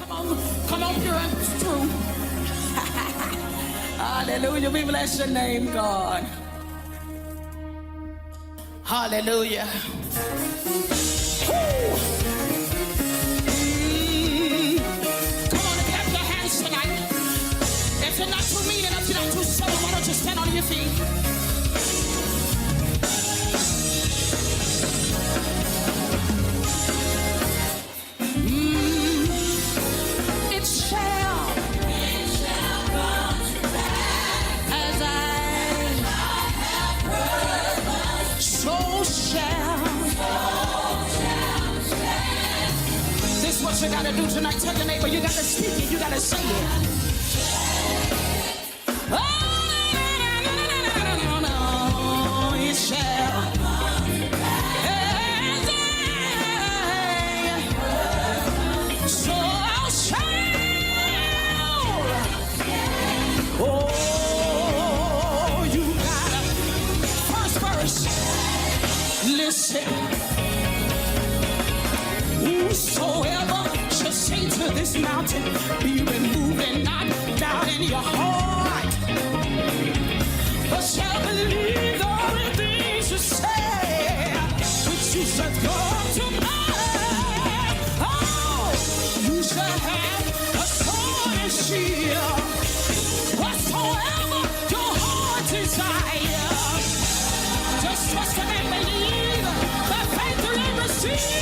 Come on, pure and true. Hallelujah. We bless your name, God. Hallelujah. Woo. Come on and clap your hands tonight. If you're not too mean and if you're not too sober, why don't you stand on your feet? It shall come to pass as I have heard, so shall this is what you gotta do tonight. Tell your neighbor, you gotta speak it, you gotta say it. Oh, no, it shall. So I'll shout. Oh, you gotta first verse. Listen. Whosoever shall say to this mountain, be removed and not doubt in your heart, but shall believe all the things you say, which you shall come to pass. Oh, you shall have a sword and shield, whatsoever your heart desire. Just trust and believe, by faith you will receive.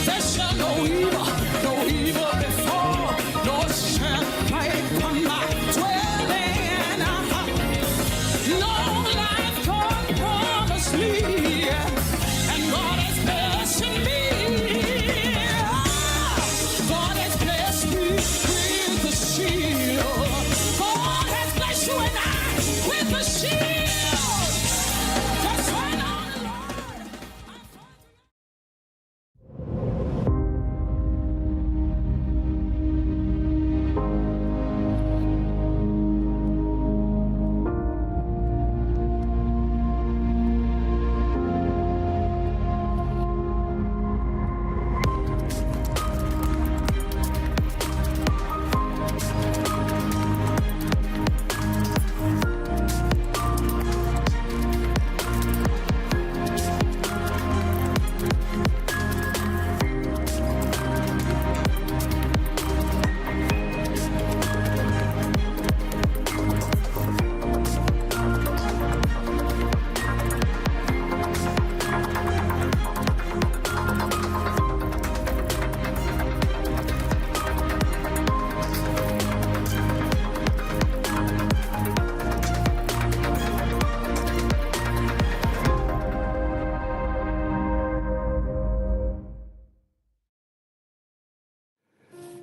There shall no evil before, nor shall plague come nigh dwelling. Long life God promised me, and God has blessed me. God has blessed me with the shield. God has blessed you and I with the shield. That's right on.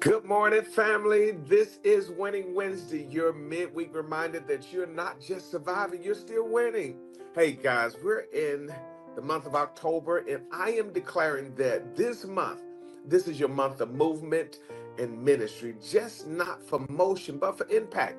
Good morning, family. This is Winning Wednesday, your midweek reminder that you're not just surviving, you're still winning. Hey, guys, we're in the month of October, and I am declaring that this month, this is your month of movement and ministry, just not for motion, but for impact.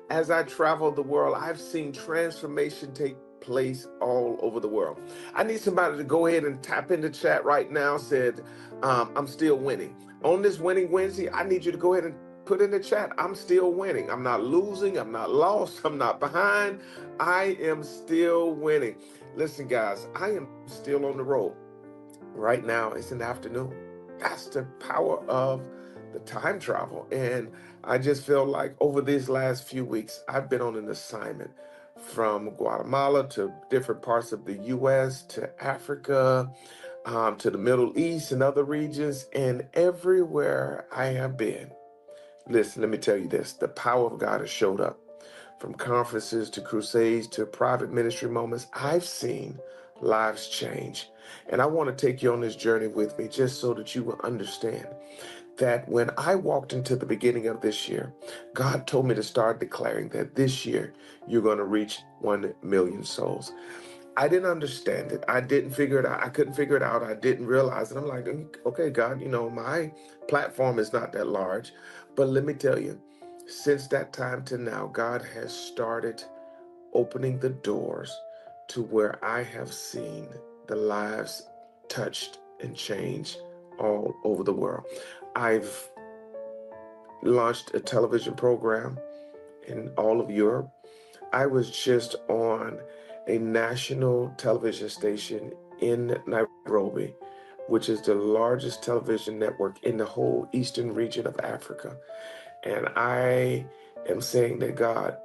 As I travel the world, I've seen transformation take place all over the world. I need somebody to go ahead and tap into chat right now, said, I'm still winning. On this Winning Wednesday, I need you to go ahead and put in the chat, I'm still winning. I'm not losing. I'm not lost. I'm not behind. I am still winning. Listen, guys, I am still on the road. Right now, it's in the afternoon. That's the power of the time travel. And I just feel like over these last few weeks, I've been on an assignment from Guatemala to different parts of the U.S. to Africa, to the Middle East and other regions, and everywhere I have been. Listen, let me tell you this, the power of God has showed up. From conferences to crusades to private ministry moments, I've seen lives change. And I want to take you on this journey with me just so that you will understand that when I walked into the beginning of this year, God told me to start declaring that this year you're going to reach 1 million souls. I didn't understand it. I didn't figure it out. I couldn't figure it out. I didn't realize it. I'm like, okay, God, my platform is not that large. But let me tell you, since that time to now, God has started opening the doors to where I have seen the lives touched and changed all over the world. I've launched a television program in all of Europe. I was just on a national television station in Nairobi, which is the largest television network in the whole eastern region of Africa. And I am saying that God,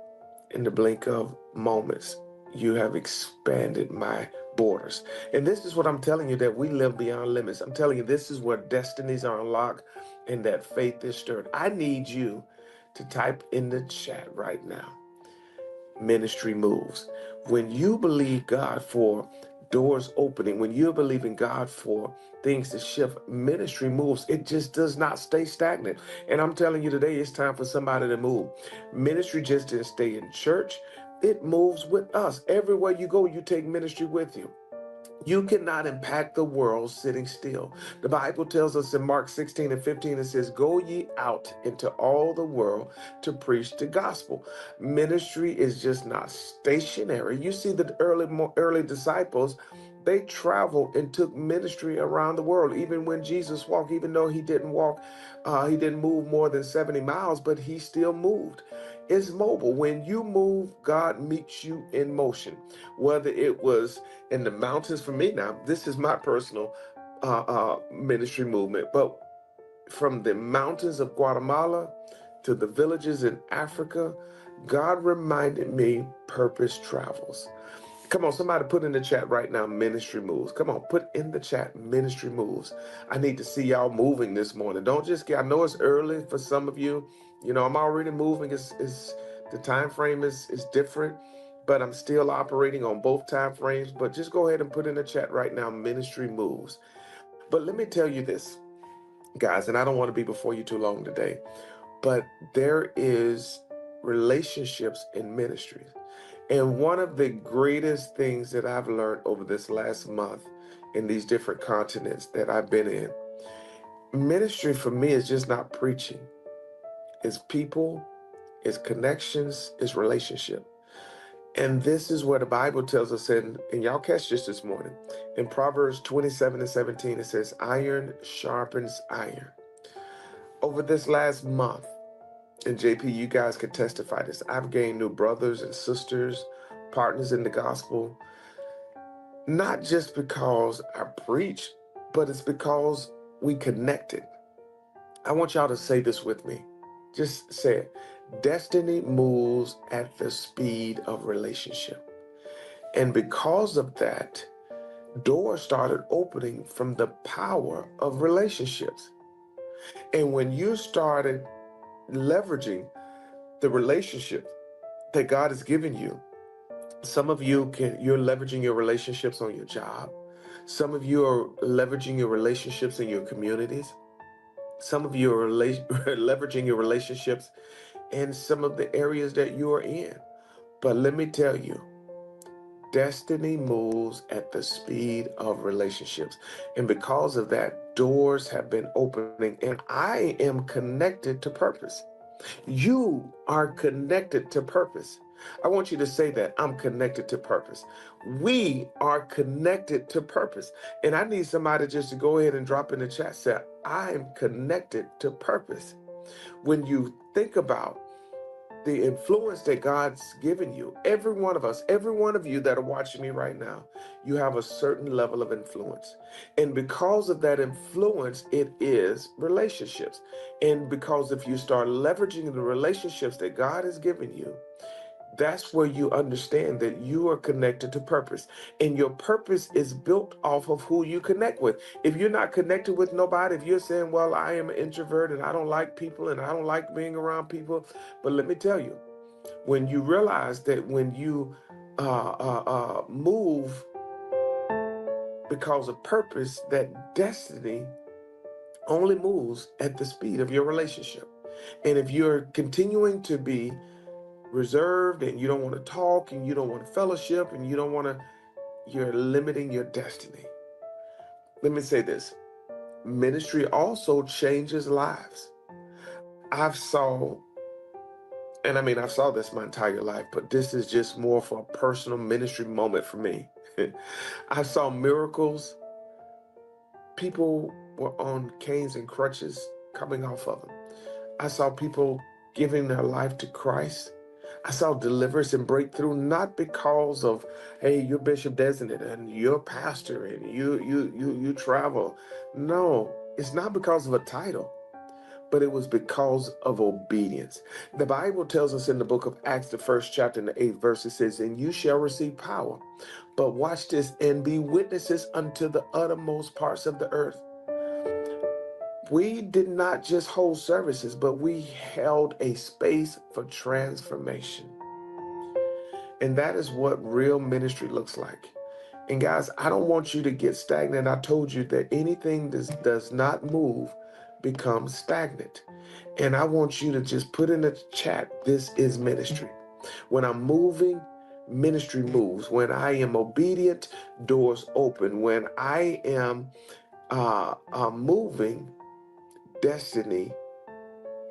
in the blink of moments, you have expanded my borders. And this is what I'm telling you, that we live beyond limits. I'm telling you, this is where destinies are unlocked and that faith is stirred. I need you to type in the chat right now, ministry moves. When you believe God for doors opening, when you believe in God for things to shift, ministry moves. It just does not stay stagnant. And I'm telling you today, it's time for somebody to move. Ministry just didn't stay in church. It moves with us. Everywhere you go, you take ministry with you. You cannot impact the world sitting still. The Bible tells us in Mark 16:15, it says, "Go ye out into all the world to preach the gospel." Ministry is just not stationary. You see the early disciples, they traveled and took ministry around the world. Even when Jesus walked, even though he didn't walk, he didn't move more than 70 miles, but he still moved. It's mobile. When you move, God meets you in motion. Whether it was in the mountains for me, now this is my personal ministry movement, but from the mountains of Guatemala to the villages in Africa, God reminded me purpose travels. Come on, somebody put in the chat right now, ministry moves. Come on, put in the chat, ministry moves. I need to see y'all moving this morning. Don't just get, I know it's early for some of you. I'm already moving. It's the time frame is different, but I'm still operating on both time frames. But just go ahead and put in the chat right now, ministry moves. But let me tell you this, guys, and I don't want to be before you too long today, but there is relationships in ministries. And one of the greatest things that I've learned over this last month in these different continents that I've been in, ministry for me is just not preaching. It's people, it's connections, it's relationship. And this is what the Bible tells us and y'all catch this morning. In Proverbs 27:17, it says, iron sharpens iron. Over this last month, and JP, you guys can testify this, I've gained new brothers and sisters, partners in the gospel, not just because I preach, but it's because we connected. I want y'all to say this with me. Just say it. Destiny moves at the speed of relationship. And because of that, doors started opening from the power of relationships. And when you started leveraging the relationship that God has given you, some of you're leveraging your relationships on your job. Some of you are leveraging your relationships in your communities. Some of you are leveraging your relationships in some of the areas that you are in. But let me tell you, destiny moves at the speed of relationships. And because of that, doors have been opening, and I am connected to purpose. You are connected to purpose. I want you to say that. I'm connected to purpose. We are connected to purpose. And I need somebody just to go ahead and drop in the chat, say, I am connected to purpose. When you think about the influence that God's given you, every one of us, every one of you that are watching me right now, you have a certain level of influence. And because of that influence, it is relationships. And because if you start leveraging the relationships that God has given you, that's where you understand that you are connected to purpose. And your purpose is built off of who you connect with. If you're not connected with nobody, if you're saying, well, I am an introvert and I don't like people and I don't like being around people. But let me tell you, when you realize that when you move because of purpose, that destiny only moves at the speed of your relationship. And if you're continuing to be reserved and you don't want to talk and you don't want to fellowship and you don't want to, you're limiting your destiny. Let me say this. Ministry also changes lives. I've saw this my entire life, but this is just more for a personal ministry moment for me. I saw miracles. People were on canes and crutches coming off of them. I saw people giving their life to Christ. I saw deliverance and breakthrough, not because of, hey, you're Bishop Designate and you're pastor and you travel. No, it's not because of a title, but it was because of obedience. The Bible tells us in the book of Acts, the 1st chapter and the 8th verse, it says, and you shall receive power. But watch this, and be witnesses unto the uttermost parts of the earth. We did not just hold services, but we held a space for transformation. And that is what real ministry looks like. And guys, I don't want you to get stagnant. I told you that anything that does not move becomes stagnant. And I want you to just put in the chat, this is ministry. When I'm moving, ministry moves. When I am obedient, doors open. When I am moving, destiny,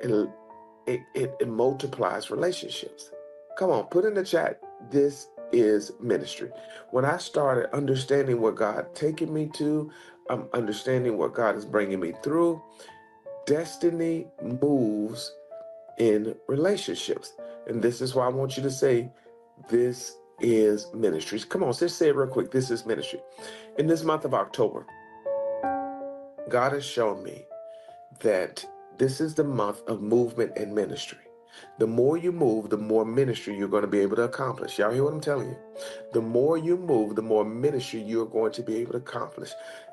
it multiplies relationships. Come on, put in the chat, this is ministry. When I started understanding what God taking me to, understanding what God is bringing me through, destiny moves in relationships. And this is why I want you to say, this is ministry. Come on, just say it real quick. This is ministry. In this month of October, God has shown me that this is the month of movement and ministry. The more you move, the more ministry you're going to be able to accomplish. Y'all hear what I'm telling you? The more you move, the more ministry you're going to be able to accomplish.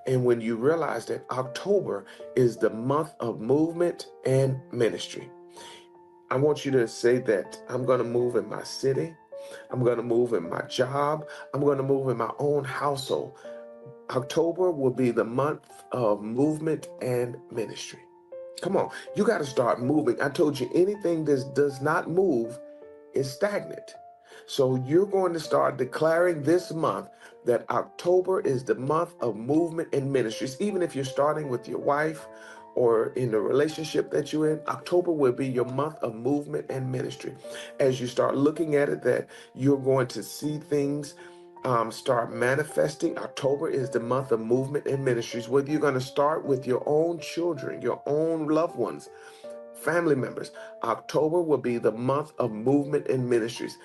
And when you realize that October is the month of movement and ministry, I want you to say that I'm going to move in my city. I'm going to move in my job. I'm going to move in my own household. October will be the month of movement and ministry. Come on, you got to start moving. I told you anything that does not move is stagnant. So you're going to start declaring this month that October is the month of movement and ministries. Even if you're starting with your wife or in the relationship that you're in, October will be your month of movement and ministry. As you start looking at it, that you're going to see things start manifesting. October is the month of movement and ministries, whether you're going to start with your own children, your own loved ones, family members. October will be the month of movement and ministries.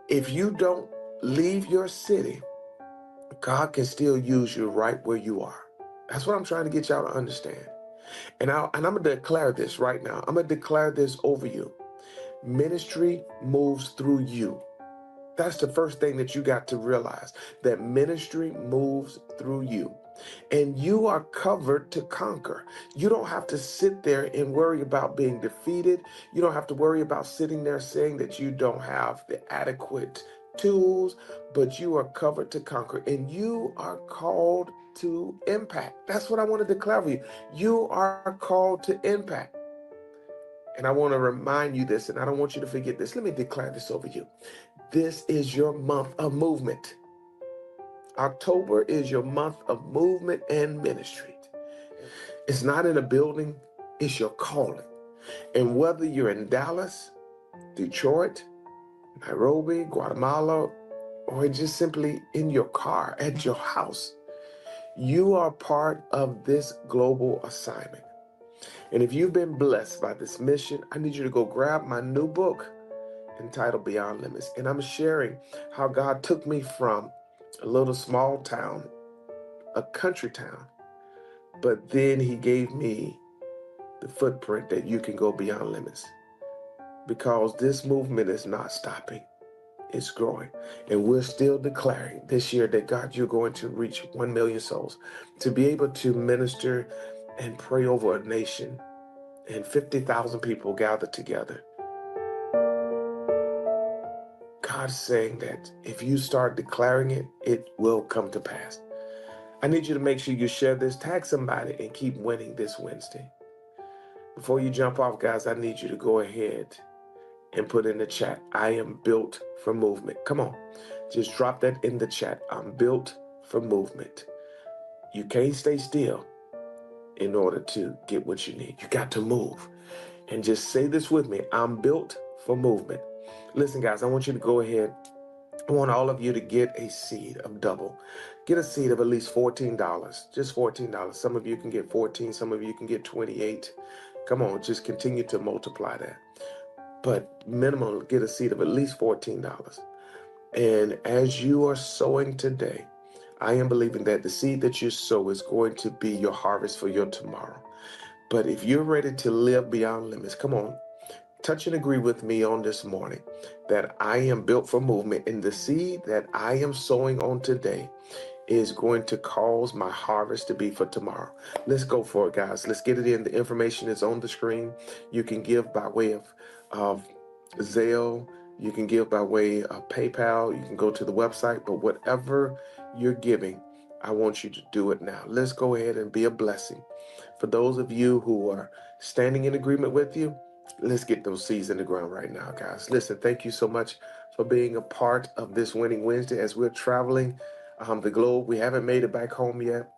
If you don't leave your city, God can still use you right where you are. That's what I'm trying to get y'all to understand. And I'm going to declare this right now. I'm going to declare this over you. Ministry moves through you. That's the first thing that you got to realize, that ministry moves through you. And you are covered to conquer. You don't have to sit there and worry about being defeated. You don't have to worry about sitting there saying that you don't have the adequate tools, but you are covered to conquer. And you are called to impact. That's what I want to declare for you. You are called to impact. And I want to remind you this, and I don't want you to forget this. Let me declare this over you. This is your month of movement. October is your month of movement and ministry. It's not in a building, it's your calling. And whether you're in Dallas, Detroit, Nairobi, Guatemala, or just simply in your car, at your house, you are part of this global assignment. And if you've been blessed by this mission, I need you to go grab my new book entitled Beyond Limits. And I'm sharing how God took me from a little small town, a country town, but then he gave me the footprint that you can go beyond limits, because this movement is not stopping. It's growing. And we're still declaring this year that, God, you're going to reach 1 million souls, to be able to minister and pray over a nation, and 50,000 people gathered together. God's saying that if you start declaring it, it will come to pass. I need you to make sure you share this, tag somebody, and keep winning this Wednesday. Before you jump off, guys, I need you to go ahead and put in the chat, I am built for movement. Come on, just drop that in the chat. I'm built for movement. You can't stay still in order to get what you need. You got to move. And just say this with me, I'm built for movement. Listen, guys, I want you to go ahead. I want all of you to get a seed of double. Get a seed of at least $14. Just $14. Some of you can get 14, some of you can get 28. Come on, just continue to multiply that. But minimum, get a seed of at least $14. And as you are sowing today, I am believing that the seed that you sow is going to be your harvest for your tomorrow. But if you're ready to live beyond limits, come on, touch and agree with me on this morning that I am built for movement, and the seed that I am sowing on today is going to cause my harvest to be for tomorrow. Let's go for it, guys. Let's get it in. The information is on the screen. You can give by way of Zelle. You can give by way of PayPal. You can go to the website. But whatever you're giving, I want you to do it now. Let's go ahead and be a blessing. For those of you who are standing in agreement with you, let's get those seeds in the ground right now, guys. Listen, thank you so much for being a part of this Winning Wednesday as we're traveling the globe. We haven't made it back home yet,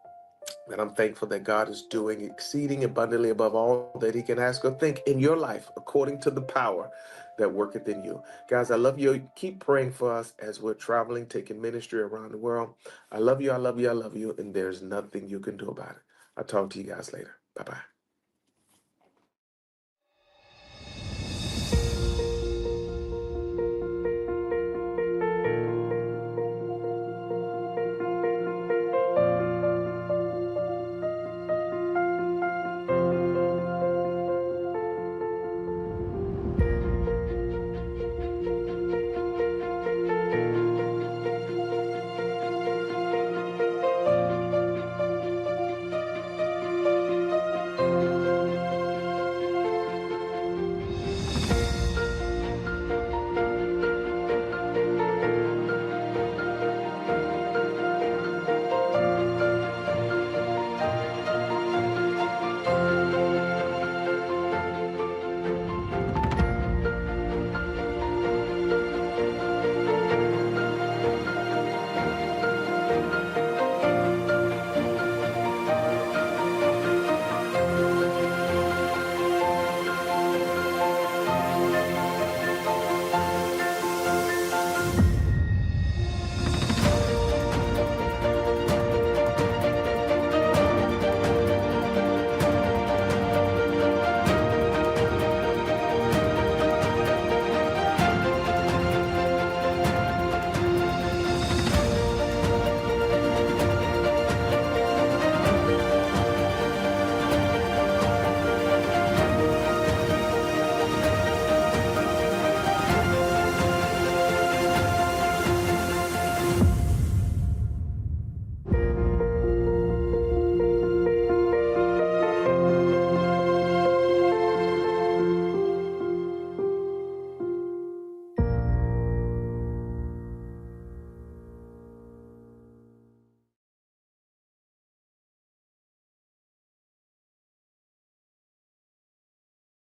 and I'm thankful that God is doing exceeding abundantly above all that he can ask or think in your life, according to the power that worketh in you. Guys, I love you. Keep praying for us as we're traveling, taking ministry around the world. I love you, I love you, I love you, and there's nothing you can do about it. I'll talk to you guys later. Bye-bye.